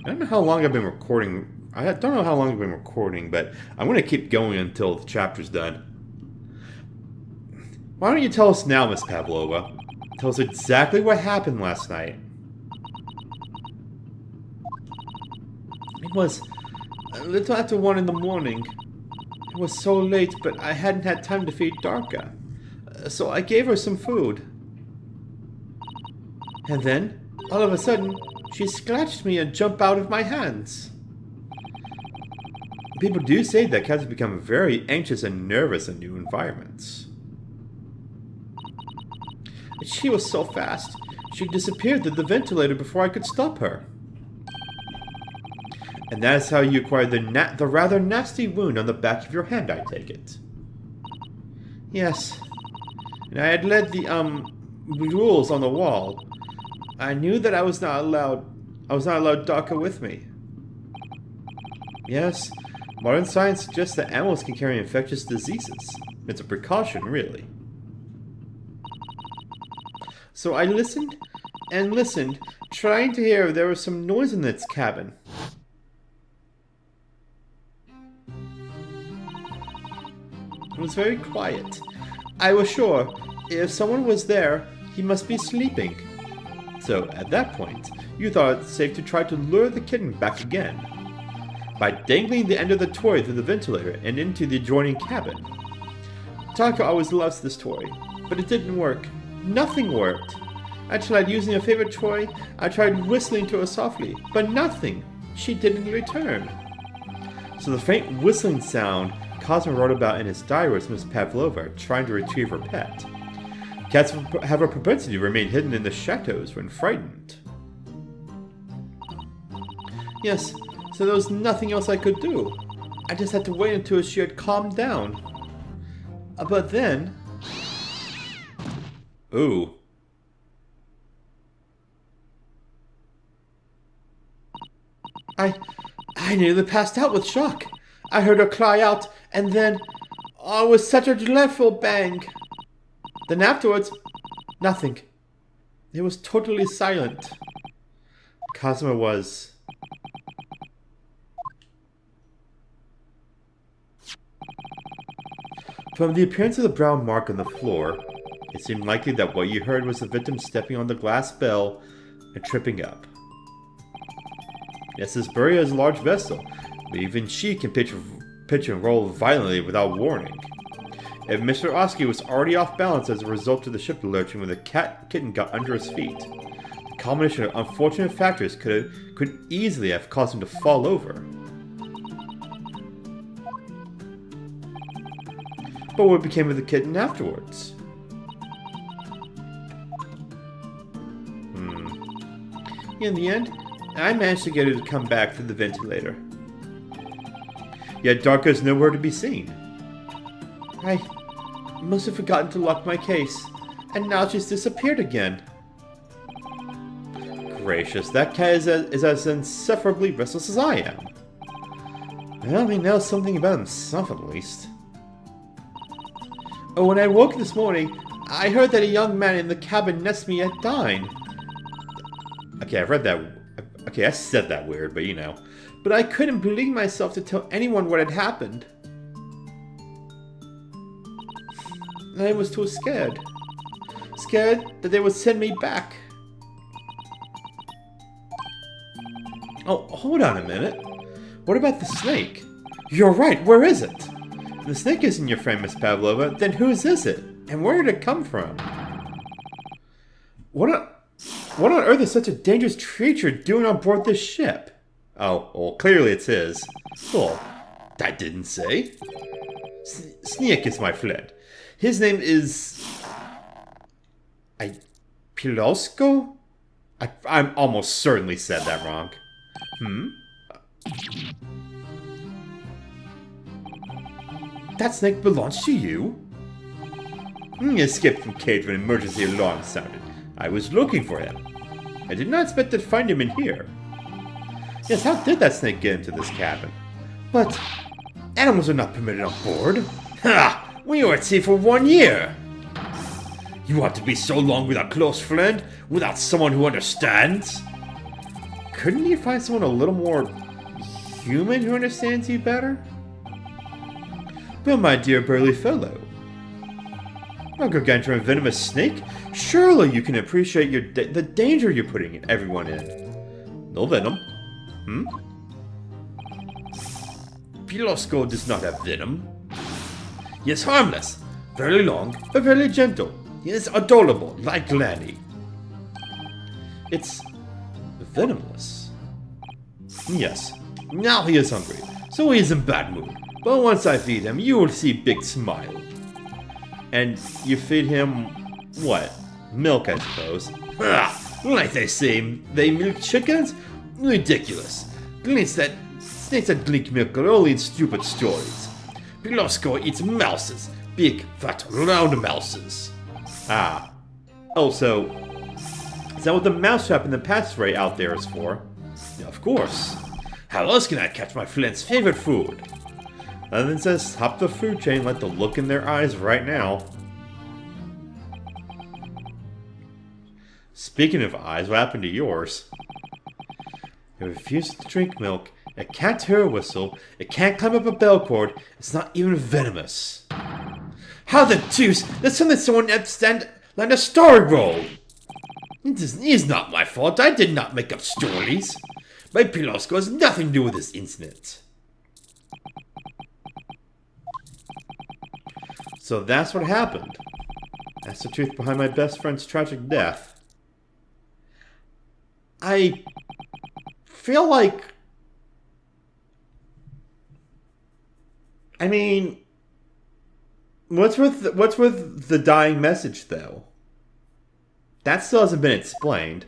I don't know how long I've been recording. I don't know how long I've been recording, but I'm going to keep going until the chapter's done. Why don't you tell us now, Miss Pavlova? Tell us exactly what happened last night. It was a little after 1 in the morning. It was so late, but I hadn't had time to feed Darka. So I gave her some food. And then, all of a sudden, she scratched me and jumped out of my hands. People do say that cats become very anxious and nervous in new environments. She was so fast, she disappeared through the ventilator before I could stop her. And that is how you acquired the rather nasty wound on the back of your hand, I take it. Yes. And I had read the, rules on the wall. I knew that I was not allowed Darka with me. Yes, modern science suggests that animals can carry infectious diseases. It's a precaution, really. So I listened and listened, trying to hear if there was some noise in its cabin. It was very quiet. I was sure, if someone was there, he must be sleeping. So, at that point, you thought it safe to try to lure the kitten back again. By dangling the end of the toy through the ventilator and into the adjoining cabin. Taka always loves this toy, but it didn't work. Nothing worked. I tried using a favorite toy, I tried whistling to her softly, but nothing. She didn't return. So the faint whistling sound Cosmo wrote about in his diary was Miss Pavlova trying to retrieve her pet. Cats have a propensity to remain hidden in the shadows when frightened. Yes, so there was nothing else I could do. I just had to wait until she had calmed down. But then... Ooh. I nearly passed out with shock. I heard her cry out, and then... Oh, it was such a dreadful bang. Then afterwards, nothing. It was totally silent. Cosmo was... From the appearance of the brown mark on the floor, it seemed likely that what you heard was the victim stepping on the glass bell and tripping up. Yes, this burial is a large vessel, but even she can pitch and roll violently without warning. If Mr. Oski was already off balance as a result of the ship lurching when the kitten got under his feet, the combination of unfortunate factors could easily have caused him to fall over. But what became of the kitten afterwards? In the end, I managed to get her to come back through the ventilator. Yet Darka is nowhere to be seen. I must have forgotten to lock my case, and now she's disappeared again. Gracious, that cat is as insufferably restless as I am. Well, he knows something about himself at least. Oh, when I woke this morning, I heard that a young man in the cabin next to me had died. Okay, I've read that. Okay, I said that weird, but you know. But I couldn't bring myself to tell anyone what had happened. I was too scared. Scared that they would send me back. Oh, hold on a minute. What about the snake? You're right, where is it? If the snake isn't your friend, Miss Pavlova, then whose is it? And where did it come from? What on earth is such a dangerous creature doing on board this ship? Oh, well, clearly it's his. Well, I didn't say. Sneak is my friend. His name is... Pilosko? I'm almost certainly said that wrong. That snake belongs to you? He escaped from cage when emergency alarm sounded. I was looking for him. I did not expect to find him in here. Yes, how did that snake get into this cabin? But animals are not permitted on board. Ha! We were at sea for 1 year. You want to be so long with a close friend, without someone who understands? couldn't you find someone a little more human who understands you better? But my dear burly fellow, a gargantuan venomous snake? Surely you can appreciate the danger you're putting everyone in. No venom. Pilosco does not have venom. He is harmless, very long, but very gentle. He is adorable, like Lanny. It's venomless. Yes, now he is hungry, so he is in bad mood. But once I feed him, you will see big smile. And you feed him what? Milk, I suppose. Like they say, they milk chickens? Ridiculous. Snakes that drink milk are only in stupid stories. Pilosco eats mouses. Big, fat, round mouses. Ah. Oh, so is that what the mousetrap in the passageway out there is for? Yeah, of course. How else can I catch my friend's favorite food? Other than says, hop the food chain, let the look in their eyes right now. Speaking of eyes, what happened to yours? It refuses to drink milk, it can't hear a whistle, it can't climb up a bell cord, it's not even venomous. How the deuce does someone land a story roll? It is not my fault, I did not make up stories. My Pilosco has nothing to do with this incident. So that's what happened. That's the truth behind my best friend's tragic death. I feel like... I mean... What's with the dying message, though? That still hasn't been explained.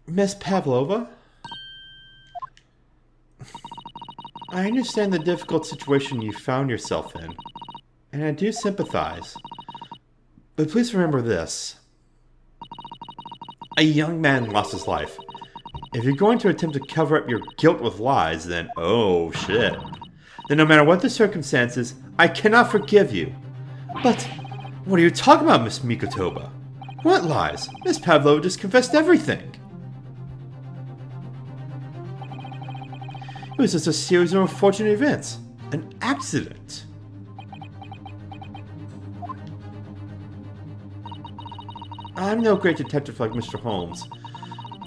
Miss Pavlova? I understand the difficult situation you found yourself in, and I do sympathize. But please remember this. A young man lost his life. If you're going to attempt to cover up your guilt with lies, then oh shit. Then no matter what the circumstances, I cannot forgive you. But what are you talking about, Miss Mikotoba? What lies? Miss Pavlova just confessed everything. It was just a series of unfortunate events. An accident. I'm no great detective like Mr. Holmes.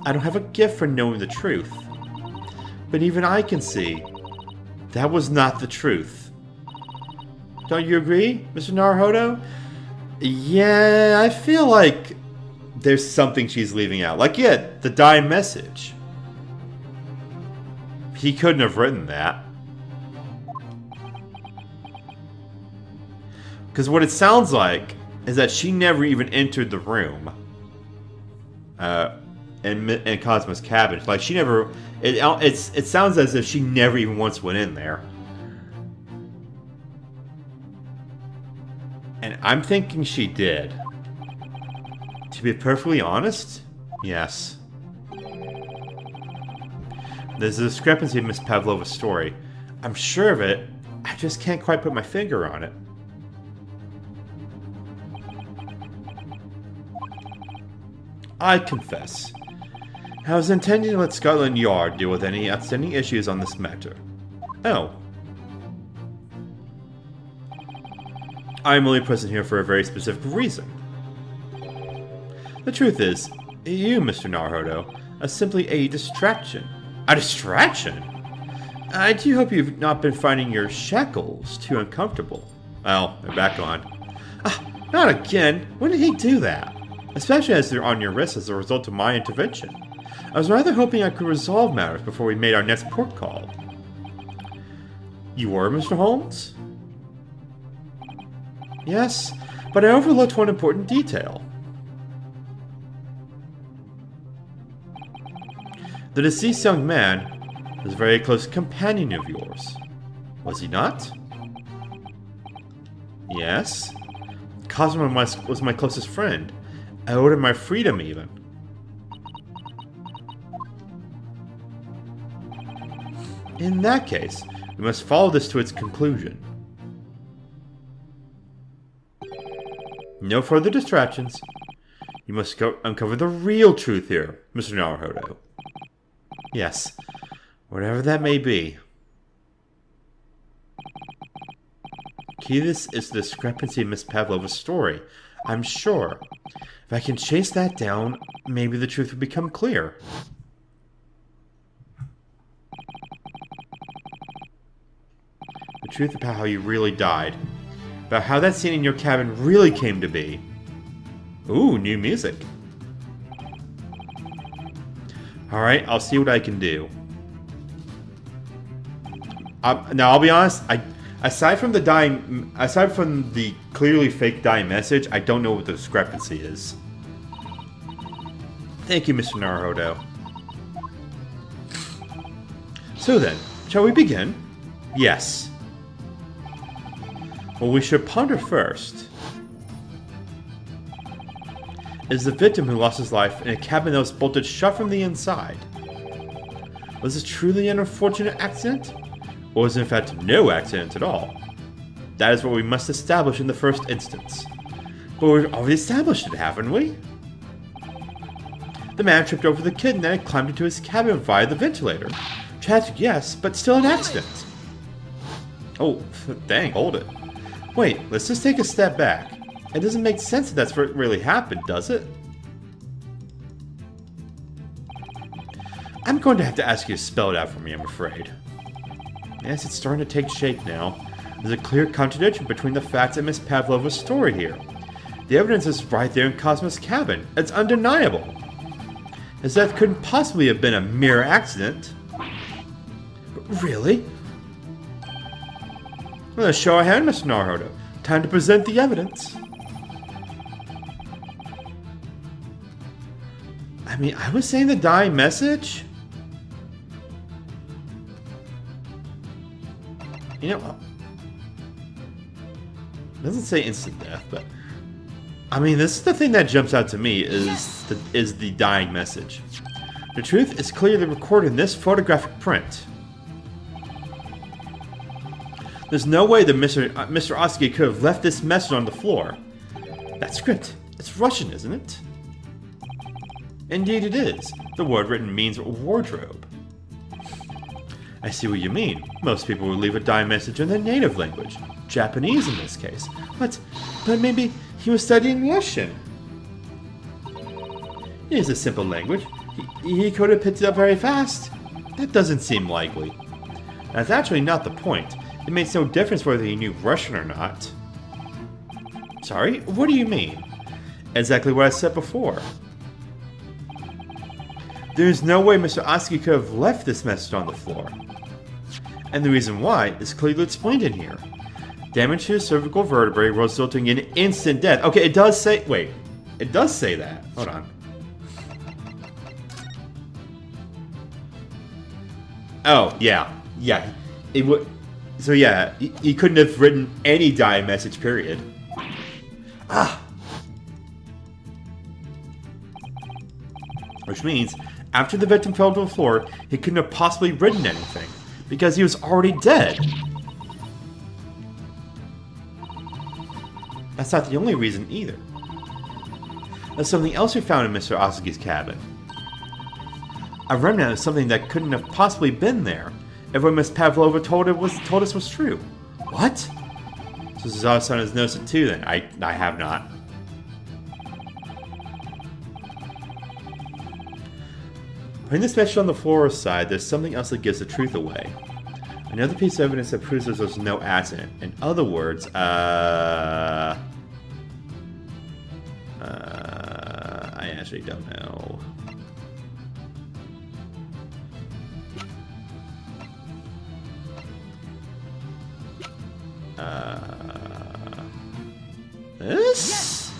I don't have a gift for knowing the truth. But even I can see that was not the truth. Don't you agree, Mr. Naruhodo? Yeah, I feel like there's something she's leaving out. Like, yeah, the dying message. He couldn't have written that. Because what it sounds like is that she never even entered the room. In Cosmo's cabin. Like, she never... It sounds as if she never even once went in there. And I'm thinking she did. To be perfectly honest, yes. There's a discrepancy in Miss Pavlova's story. I'm sure of it, I just can't quite put my finger on it. I confess. I was intending to let Scotland Yard deal with any outstanding issues on this matter. Oh. I'm only present here for a very specific reason. The truth is, you, Mr. Naruhodo, are simply a distraction. A distraction? I do hope you've not been finding your shackles too uncomfortable. Well, they're back on. Not again! When did he do that? Especially as they're on your wrists as a result of my intervention. I was rather hoping I could resolve matters before we made our next port call. You were, Mr. Holmes? Yes, but I overlooked one important detail. The deceased young man was a very close companion of yours. Was he not? Yes. Cosmo was my closest friend. I owed him my freedom, even. In that case, we must follow this to its conclusion. No further distractions. You must go uncover the real truth here, Mr. Naruhodo. Yes, whatever that may be. Key to this is the discrepancy in Miss Pavlova's story, I'm sure. If I can chase that down, maybe the truth will become clear. The truth about how you really died. About how that scene in your cabin really came to be. Ooh, new music. Alright, I'll see what I can do. Now, I'll be honest, aside from the clearly fake dying message, I don't know what the discrepancy is. Thank you, Mr. Naruhodo. So then, shall we begin? Yes. Well, we should ponder first. Is the victim who lost his life in a cabin that was bolted shut from the inside? Was this truly an unfortunate accident? Or was it in fact no accident at all? That is what we must establish in the first instance. But we've already established it, haven't we? The man tripped over the kid and then climbed into his cabin via the ventilator. Tragic, yes, but still an accident. Oh, dang, hold it. Wait, let's just take a step back. It doesn't make sense that that's what really happened, does it? I'm going to have to ask you to spell it out for me, I'm afraid. Yes, it's starting to take shape now. There's a clear contradiction between the facts and Miss Pavlova's story here. The evidence is right there in Cosmo's cabin. It's undeniable. His death couldn't possibly have been a mere accident. But really? Well, let's show our hand, Mr. Naruhodo. Time to present the evidence. I mean, I was saying the dying message. You know, it doesn't say instant death, but I mean, this is the thing that jumps out to me is the dying message. The truth is clearly recorded in this photographic print. There's no way that Mr. Osugi could have left this message on the floor. That script, it's Russian, isn't it? Indeed it is. The word written means wardrobe. I see what you mean. Most people would leave a dying message in their native language. Japanese in this case. But maybe he was studying Russian. It is a simple language. He could have picked it up very fast. That doesn't seem likely. That's actually not the point. It makes no difference whether he knew Russian or not. Sorry? What do you mean? Exactly what I said before. There's no way Mr. Osugi could have left this message on the floor. And the reason why is clearly explained in here. Damage to the cervical vertebrae resulting in instant death. Okay, it does say... Wait. It does say that. Hold on. Oh, yeah. Yeah. It would... So yeah, he couldn't have written any dying message, period. Ah! Which means, after the victim fell to the floor, he couldn't have possibly written anything, because he was already dead. That's not the only reason either. There's something else we found in Mr. Osugi's cabin. A remnant of something that couldn't have possibly been there, if what Miss Pavlova told us was true. What? So Suzawa-san has noticed it too then. I have not. Putting this message on the floor aside, there's something else that gives the truth away. Another piece of evidence that proves there was no accident. In other words, I actually don't know. This?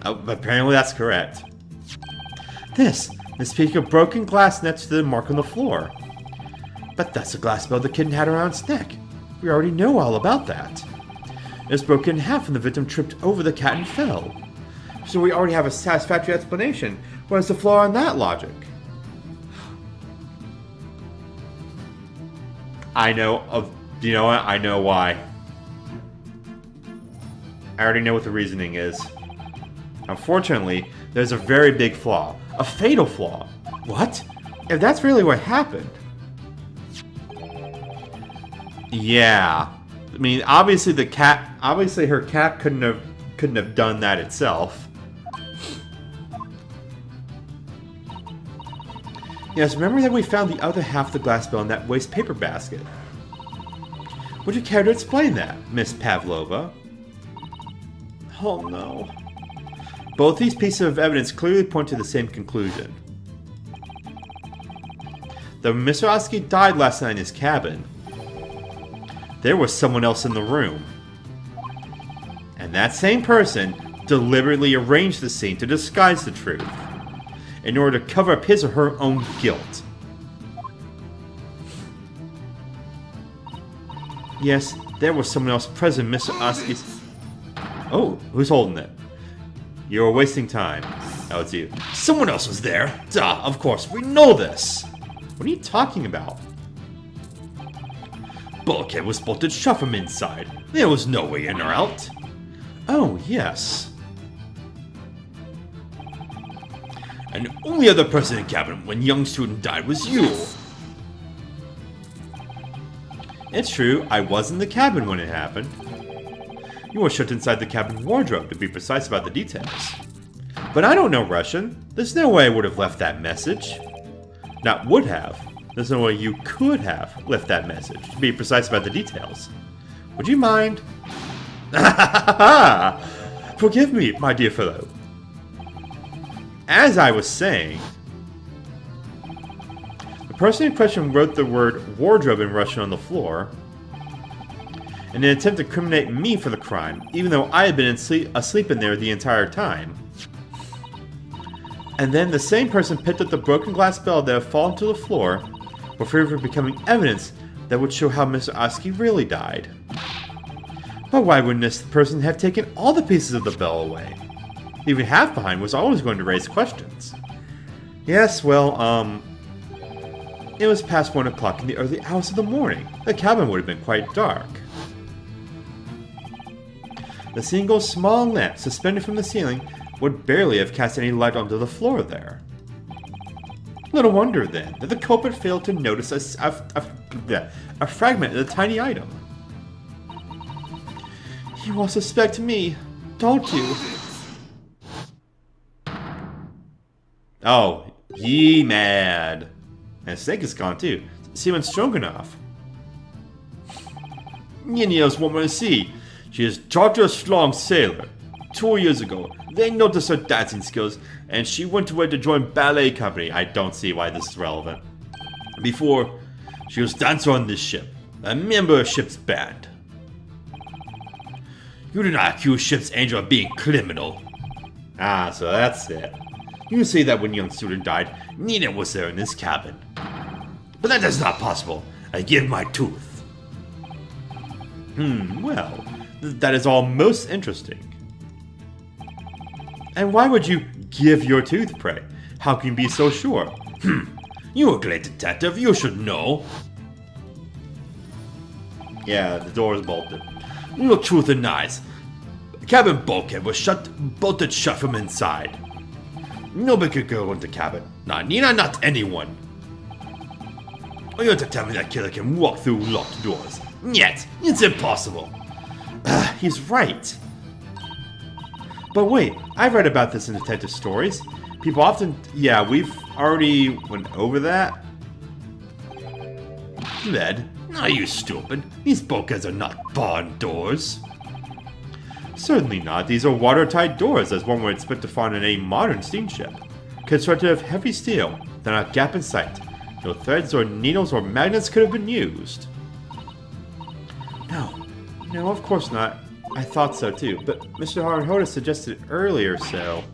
Oh, apparently that's correct. This piece of broken glass next to the mark on the floor. But that's the glass bell the kitten had around its neck. We already know all about that. It was broken in half when the victim tripped over the cat and fell. So we already have a satisfactory explanation. What is the flaw in that logic? I know of... You know what? I know why. I already know what the reasoning is. Unfortunately, there's a very big flaw. A fatal flaw. What? If that's really what happened... Yeah. I mean, obviously the cat... Obviously her cat couldn't have done that itself. Yes, remember that we found the other half of the glass bell in that waste paper basket. Would you care to explain that, Miss Pavlova? Oh no. Both these pieces of evidence clearly point to the same conclusion. Though Mr. Oski died last night in his cabin, there was someone else in the room. And that same person deliberately arranged the scene to disguise the truth, in order to cover up his or her own guilt. Yes, there was someone else present, Mr. Oski's... Oh, who's holding it? You're wasting time. Oh, it's you. Someone else was there! Duh, of course, we know this! What are you talking about? Bulkhead was bolted shut from inside. There was no way in or out. Oh, yes. And the only other person in the cabin when young student died was you. It's true, I was in the cabin when it happened. You were shut inside the cabin wardrobe, to be precise about the details. But I don't know Russian. There's no way I would have left that message. Not would have. There's no way you could have left that message, to be precise about the details. Would you mind? Forgive me, my dear fellow. As I was saying, the person in question wrote the word wardrobe in Russian on the floor in an attempt to incriminate me for the crime, even though I had been asleep in there the entire time. And then the same person picked up the broken glass bell that had fallen to the floor for fear of becoming evidence that would show how Mr. Oski really died. But why wouldn't this person have taken all the pieces of the bell away? Leaving half behind was always going to raise questions. Yes, well, it was past 1 o'clock in the early hours of the morning. The cabin would have been quite dark. The single small lamp suspended from the ceiling would barely have cast any light onto the floor there. Little wonder, then, that the culprit failed to notice a fragment of the tiny item. You all suspect me, don't you? Oh, ye mad. And Snake is gone too. Seaman Stroganoff. Ninia's woman to see. She is Dr. Strong sailor. 2 years ago, they noticed her dancing skills, and she went away to join ballet company. I don't see why this is relevant. Before, she was dancer on this ship, a member of ship's band. You do not accuse ship's angel of being criminal. Ah, so that's it. You say that when young student died, Nina was there in this cabin. But that is not possible. I give my tooth. Well, that is all most interesting. And why would you give your tooth, pray? How can you be so sure? You a great detective, you should know. Yeah, the door is bolted. Look truth in the eyes. The cabin bulkhead was bolted shut from inside. Nobody could go into the cabin. Not Nina, not anyone. Are you going to tell me that killer can walk through locked doors? Yet, it's impossible. He's right. But wait, I've read about this in detective stories. People often... Yeah, we've already went over that. Led? Are you stupid? These bulkheads are not barn doors. Certainly not. These are watertight doors, as one would expect to find on any modern steamship. Constructed of heavy steel, they're not gap in sight. No threads or needles or magnets could have been used. No, of course not. I thought so too, but Mr. Haruhoda suggested it earlier, so...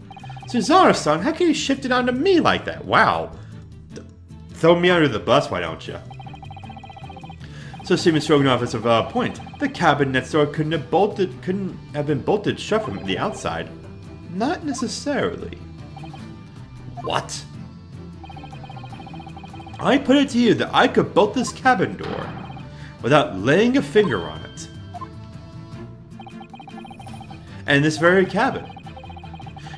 Susanna-san, how can you shift it onto me like that? Wow. Throw me under the bus, why don't you? So Steven Stroganoff is a point. The cabin next door couldn't have been bolted shut from the outside. Not necessarily. What? I put it to you that I could bolt this cabin door. without laying a finger on it. And in this very cabin,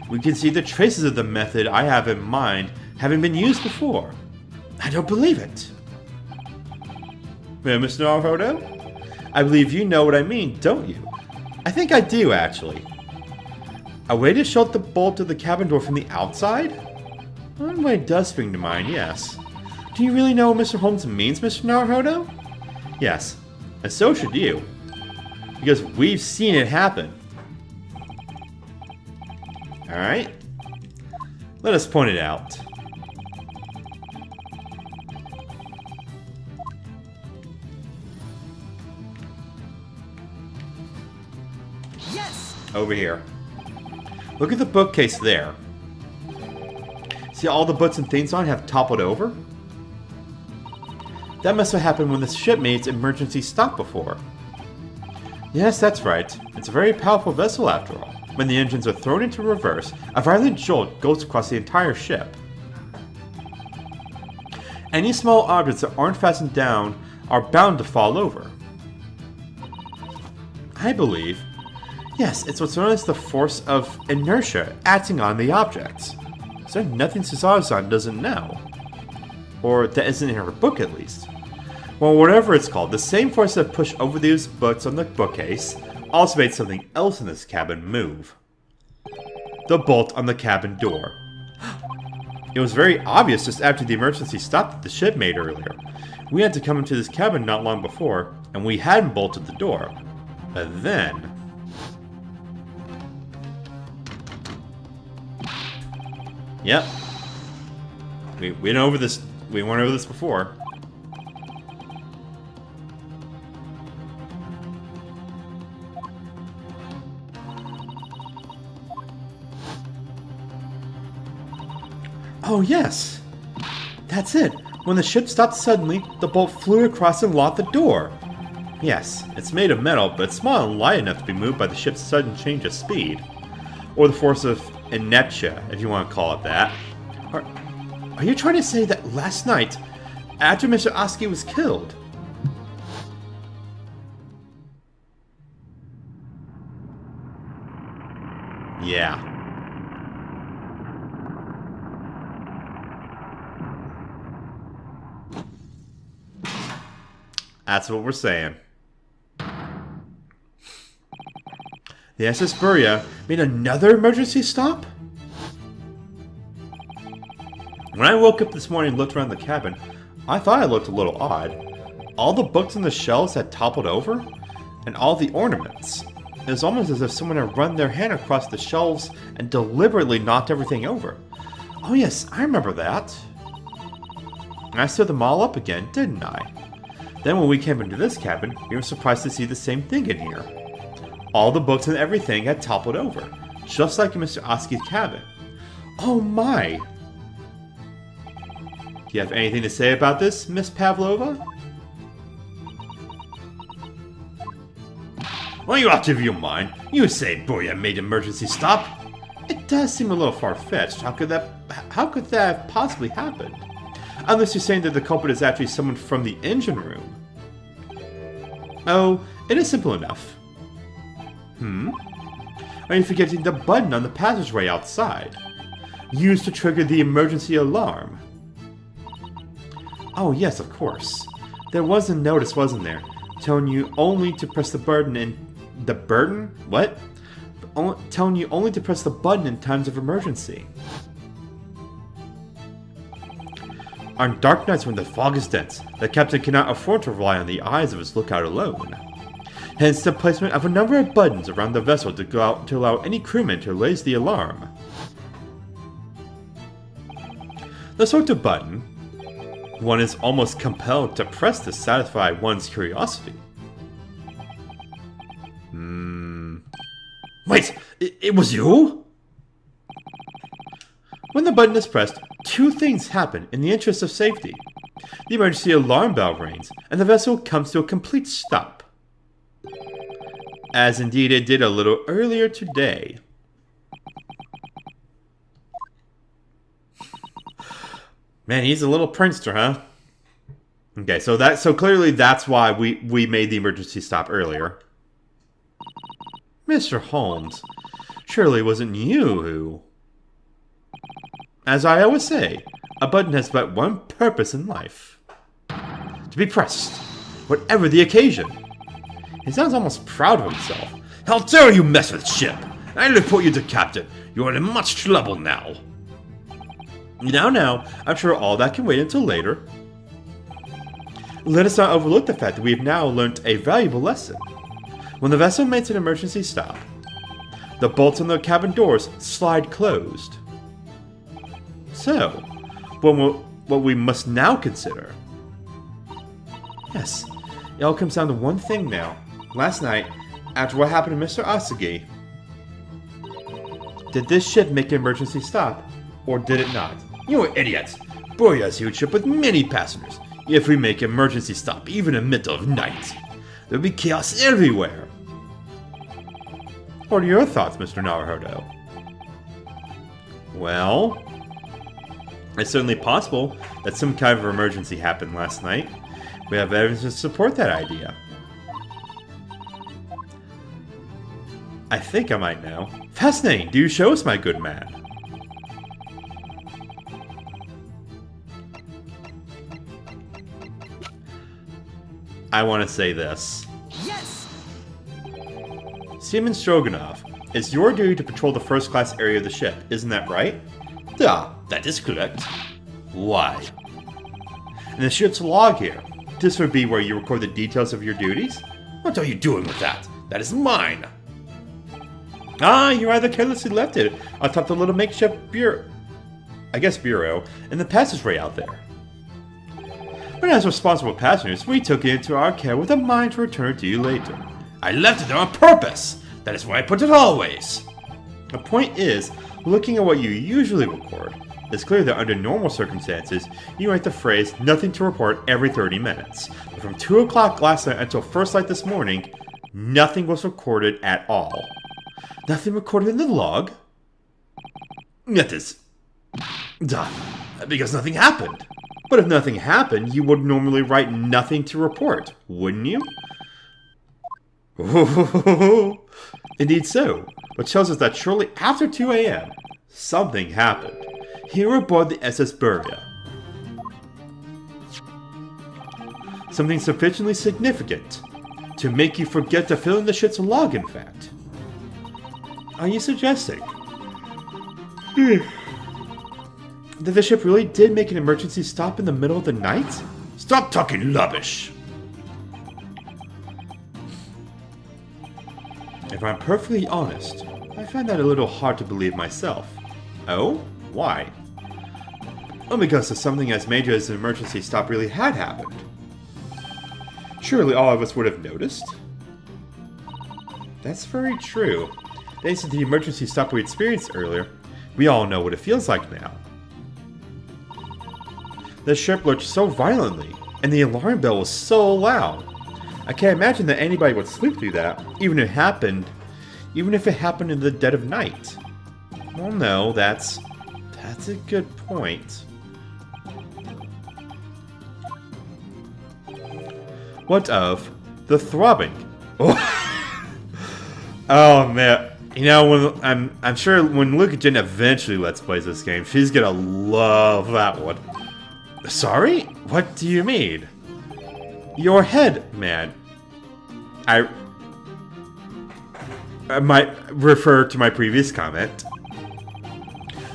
we can see the traces of the method I have in mind having been used before. I don't believe it. Well, Mr. Naruhodo? I believe you know what I mean, don't you? I think I do, actually. A way to shut the bolt of the cabin door from the outside? One way does spring to mind, yes. Do you really know what Mr. Holmes means, Mr. Naruhodo? Yes, and so should you. Because we've seen it happen. Alright. Let us point it out. Yes! Over here. Look at the bookcase there. See all the books and things on have toppled over? That must have happened when the ship made its emergency stop before. Yes, that's right. It's a very powerful vessel after all. When the engines are thrown into reverse, a violent jolt goes across the entire ship. Any small objects that aren't fastened down are bound to fall over. I believe, yes, it's what's known as the force of inertia acting on the objects. Is there nothing Suzaru-san doesn't know? Or that isn't in her book at least. Well, whatever it's called, the same force that pushed over these books on the bookcase also made something else in this cabin move. The bolt on the cabin door. It was very obvious just after the emergency stop that the ship made earlier. We had to come into this cabin not long before, and we hadn't bolted the door. But then... Yep. We went over this before. Oh yes! That's it! When the ship stopped suddenly, the bolt flew across and locked the door. Yes, it's made of metal, but it's small and light enough to be moved by the ship's sudden change of speed. Or the force of inertia, if you want to call it that. Are you trying to say that last night, after Mr. Oski was killed? Yeah. That's what we're saying. The SS Buria made another emergency stop? When I woke up this morning and looked around the cabin, I thought it looked a little odd. All the books on the shelves had toppled over, and all the ornaments. It was almost as if someone had run their hand across the shelves and deliberately knocked everything over. Oh yes, I remember that. And I stood them all up again, didn't I? Then when we came into this cabin, we were surprised to see the same thing in here. All the books and everything had toppled over, just like in Mr. Oski's cabin. Oh my! Do you have anything to say about this, Miss Pavlova? Well, you out of your mind. You say Buria made emergency stop. It does seem a little far-fetched. How could that have possibly happened? Unless you're saying that the culprit is actually someone from the engine room. Oh, it is simple enough. Are you forgetting the button on the passageway outside? Used to trigger the emergency alarm. Oh yes, of course. There was a notice, wasn't there? Telling you only to press the button in... The button? What? Telling you only to press the button in times of emergency. On dark nights when the fog is dense, the captain cannot afford to rely on the eyes of his lookout alone. Hence the placement of a number of buttons around the vessel to allow any crewman to raise the alarm. The sort of button one is almost compelled to press to satisfy one's curiosity. Wait! It was you? When the button is pressed, two things happen in the interest of safety. The emergency alarm bell rings, and the vessel comes to a complete stop. As indeed it did a little earlier today. Man, he's a little prankster, huh? Okay, so clearly that's why we made the emergency stop earlier. Mr. Holmes, surely it wasn't you who... As I always say, a button has but one purpose in life. To be pressed, whatever the occasion. He sounds almost proud of himself. How dare you mess with ship! I report you to Captain. You are in much trouble now. Now, I'm sure all that can wait until later. Let us not overlook the fact that we have now learnt a valuable lesson. When the vessel makes an emergency stop, the bolts on the cabin doors slide closed. So, what we must now consider... Yes, it all comes down to one thing now. Last night, after what happened to Mr. Asagi, did this ship make an emergency stop, or did it not? You are idiots! Boria is a huge ship with many passengers. If we make an emergency stop, even in the middle of night, there will be chaos everywhere. What are your thoughts, Mr. Naruhodo? Well, it's certainly possible that some kind of emergency happened last night. We have evidence to support that idea. I think I might know. Fascinating! Do show us, my good man. I want to say this. Yes! Seaman Stroganoff, it's your duty to patrol the first-class area of the ship, isn't that right? Yeah, that is correct. Why? In the ship's log here, this would be where you record the details of your duties? What are you doing with that? That is mine! Ah, you either carelessly left it atop the little makeshift bureau, in the passageway out there. But as responsible passengers, we took it into our care with a mind to return to you later. I left it there on purpose! That is where I put it always! The point is, looking at what you usually record, it's clear that under normal circumstances, you write the phrase, nothing to report every 30 minutes. But from 2 o'clock last night until first light this morning, nothing was recorded at all. Nothing recorded in the log? That is... Duh. Because nothing happened. But if nothing happened, you would normally write nothing to report, wouldn't you? Indeed so, which tells us that shortly after 2 a.m., something happened. Here aboard the SS Buria. Something sufficiently significant to make you forget to fill in the ship's log, in fact. Are you suggesting that the ship really did make an emergency stop in the middle of the night? Stop talking rubbish! If I'm perfectly honest, I find that a little hard to believe myself. Oh? Why? Well, because if something as major as an emergency stop really had happened, surely all of us would have noticed? That's very true. Thanks to the emergency stop we experienced earlier, we all know what it feels like now. The ship lurched so violently, and the alarm bell was so loud. I can't imagine that anybody would sleep through that, even if it happened in the dead of night. Well, no, that's a good point. What of the throbbing? Oh man. You know, when I'm sure when Luca Jen eventually Let's Plays this game, she's gonna love that one. Sorry? What do you mean? Your head, man. I might refer to my previous comment.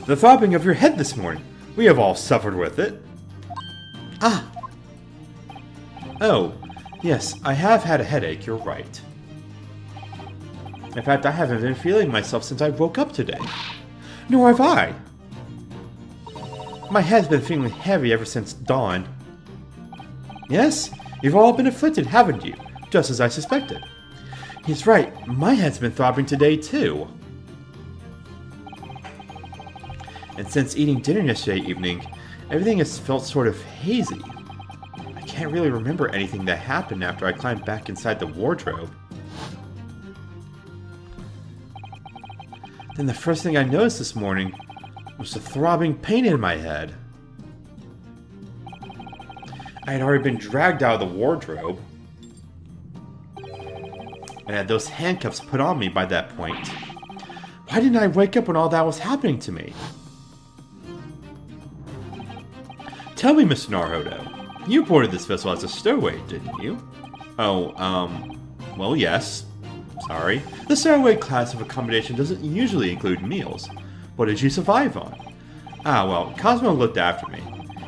The throbbing of your head this morning. We have all suffered with it. Ah. Oh, yes, I have had a headache, you're right. In fact, I haven't been feeling myself since I woke up today. Nor have I. My head's been feeling heavy ever since dawn. Yes, you've all been afflicted, haven't you? Just as I suspected. He's right, my head's been throbbing today too. And since eating dinner yesterday evening, everything has felt sort of hazy. I can't really remember anything that happened after I climbed back inside the wardrobe. Then the first thing I noticed this morning was the throbbing pain in my head. I had already been dragged out of the wardrobe and had those handcuffs put on me by that point. Why didn't I wake up when all that was happening to me? Tell me, Mr. Naruto, you boarded this vessel as a stowaway, didn't you? Oh, well, yes. Sorry. The stowaway class of accommodation doesn't usually include meals. What did you survive on? Ah, well, Cosmo looked after me.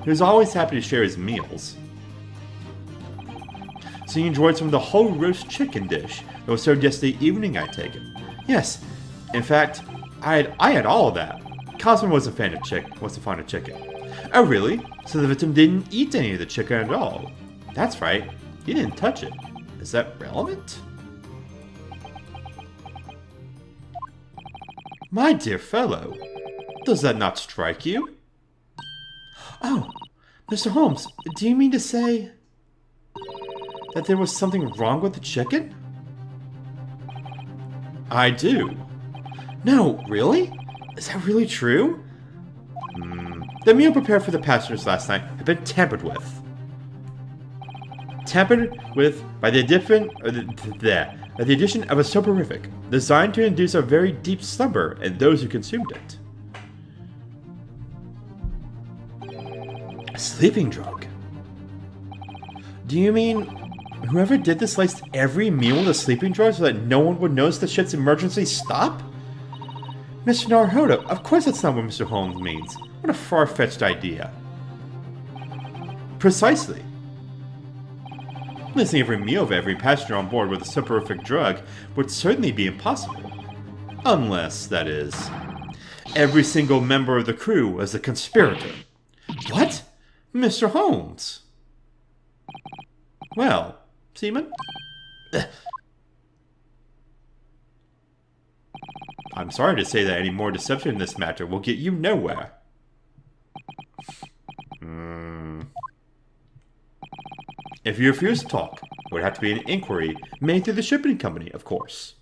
He was always happy to share his meals. So you enjoyed some of the whole roast chicken dish that was served yesterday evening, I take it? Yes. In fact, I had all of that. Cosmo was fond of chicken. Oh, really? So the victim didn't eat any of the chicken at all? That's right. He didn't touch it. Is that relevant? My dear fellow, does that not strike you? Oh, Mr. Holmes, do you mean to say that there was something wrong with the chicken? I do. No, really? Is that really true? The meal prepared for the passengers last night had been tampered with. Tampered with by the addition of a soporific designed to induce a very deep slumber in those who consumed it. A sleeping drug? Do you mean whoever did this laced every meal with a sleeping drug so that no one would notice the ship's emergency stop? Mr. Naruto, of course that's not what Mr. Holmes means. What a far-fetched idea. Precisely. Missing every meal of every passenger on board with a soporific drug would certainly be impossible. Unless, that is, every single member of the crew was a conspirator. What? Mr. Holmes? Well, Seaman? I'm sorry to say that any more deception in this matter will get you nowhere. If you refuse to talk, it would have to be an inquiry made through the shipping company, of course.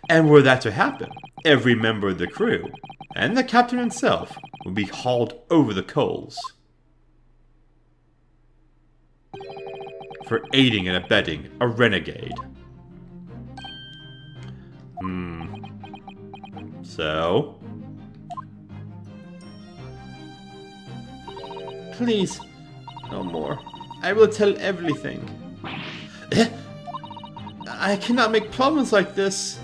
And were that to happen, every member of the crew, and the captain himself, would be hauled over the coals for aiding and abetting a renegade. So? Please, no more. I will tell everything. I cannot make problems like this.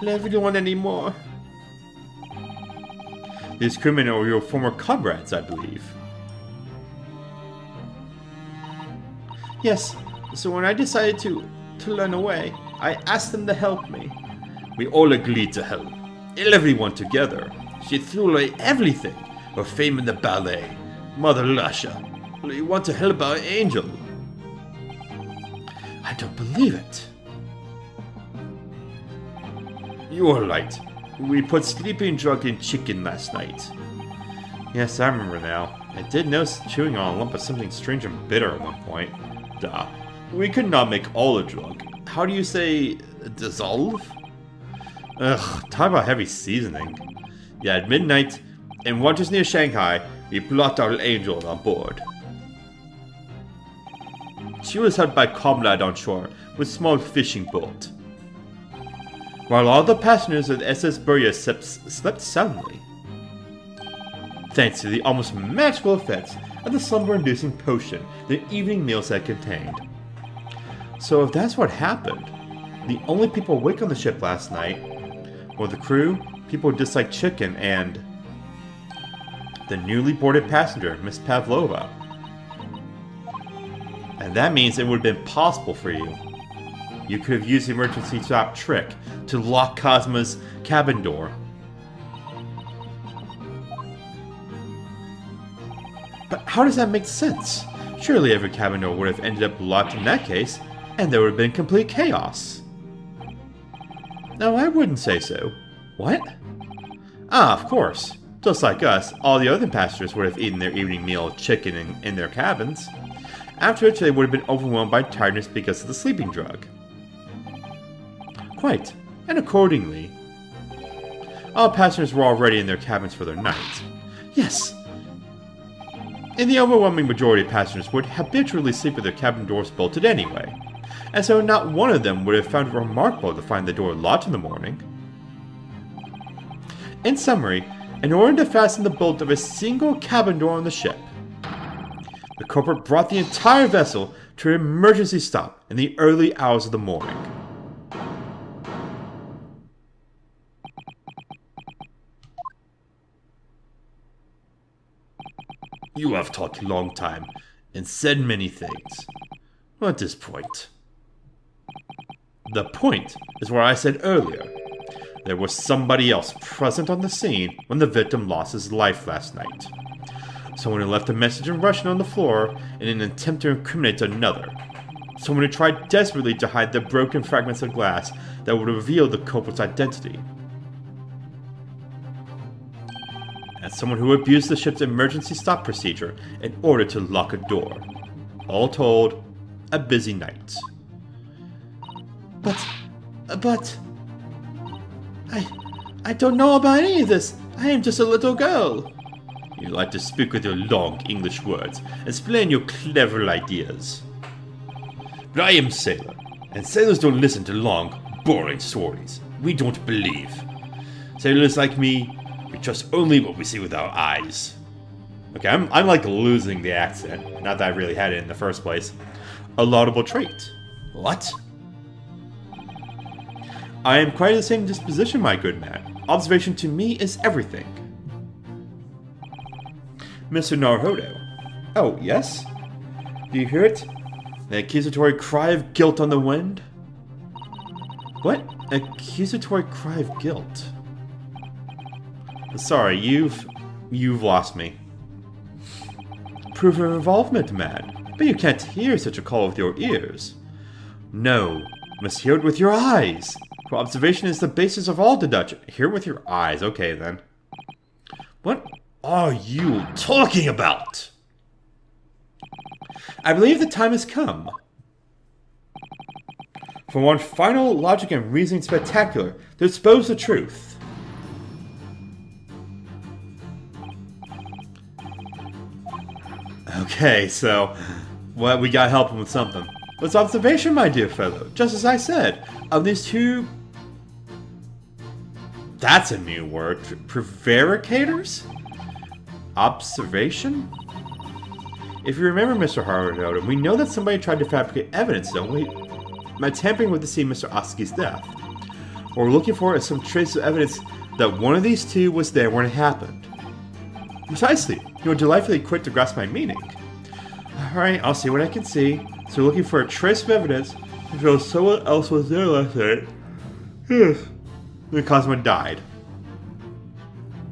Tell everyone anymore. These crewmen are your former comrades, I believe. Yes, so when I decided to run away, I asked them to help me. We all agreed to help. Everyone together. She threw away everything. Her fame in the ballet. Mother Lasha. We want to help our angel. I don't believe it. You are right. We put sleeping drug in chicken last night. Yes, I remember now. I did notice chewing on a lump of something strange and bitter at one point. Duh. We could not make all the drug. How do you say dissolve? Ugh, talk about heavy seasoning. Yeah, at midnight, in waters near Shanghai, we brought our angel on board. She was helped by a comrade on shore with a small fishing boat, while all the passengers of the SS Burya slept soundly, thanks to the almost magical effects of the slumber-inducing potion their evening meals had contained. So if that's what happened, the only people awake on the ship last night were the crew, people who disliked chicken, and the newly boarded passenger, Miss Pavlova. And that means it would have been possible for you. You could have used the emergency stop trick to lock Cosmo's cabin door. But how does that make sense? Surely every cabin door would have ended up locked in that case, and there would have been complete chaos. No, I wouldn't say so. What? Ah, of course. Just like us, all the other passengers would have eaten their evening meal of chicken in their cabins, after which they would have been overwhelmed by tiredness because of the sleeping drug. Quite. And accordingly, all passengers were already in their cabins for their night. Yes. and the overwhelming majority of passengers would habitually sleep with their cabin doors bolted anyway, and so not one of them would have found it remarkable to find the door locked in the morning. In summary, in order to fasten the bolt of a single cabin door on the ship, the culprit brought the entire vessel to an emergency stop in the early hours of the morning. You have talked a long time and said many things. At this point. The point is where I said earlier. There was somebody else present on the scene when the victim lost his life last night. Someone who left a message in Russian on the floor in an attempt to incriminate another. Someone who tried desperately to hide the broken fragments of glass that would reveal the culprit's identity. And someone who abused the ship's emergency stop procedure in order to lock a door. All told, a busy night. But... I don't know about any of this. I am just a little girl. You like to speak with your long English words and explain your clever ideas. But I am sailor, and sailors don't listen to long, boring stories. We don't believe. Sailors like me, we trust only what we see with our eyes. Okay, I'm like losing the accent. Not that I really had it in the first place. A laudable trait. What? I am quite of the same disposition, my good man. Observation to me is everything. Mr. Naruhodo. Oh, yes? Do you hear it? The accusatory cry of guilt on the wind? What? Accusatory cry of guilt? Sorry, you've lost me. Proof of involvement, man. But you can't hear such a call with your ears. No, you must hear it with your eyes. For observation is the basis of all deduction. Hear it with your eyes. Okay, then. What are you talking about? I believe the time has come. For one final logic and reasoning spectacular to expose the truth. Okay, so well, we gotta help him with something. What's observation, my dear fellow? Just as I said, of these two... That's a new word. Prevaricators? Observation? If you remember, Mr. Harunoda, we know that somebody tried to fabricate evidence, don't we? By tampering with the scene of Mr. Asuki's death. What we're looking for is some trace of evidence that one of these two was there when it happened. Precisely. You are delightfully quick to grasp my meaning. Alright, I'll see what I can see. So we're looking for a trace of evidence to show someone else was there last night. The Cosmo died.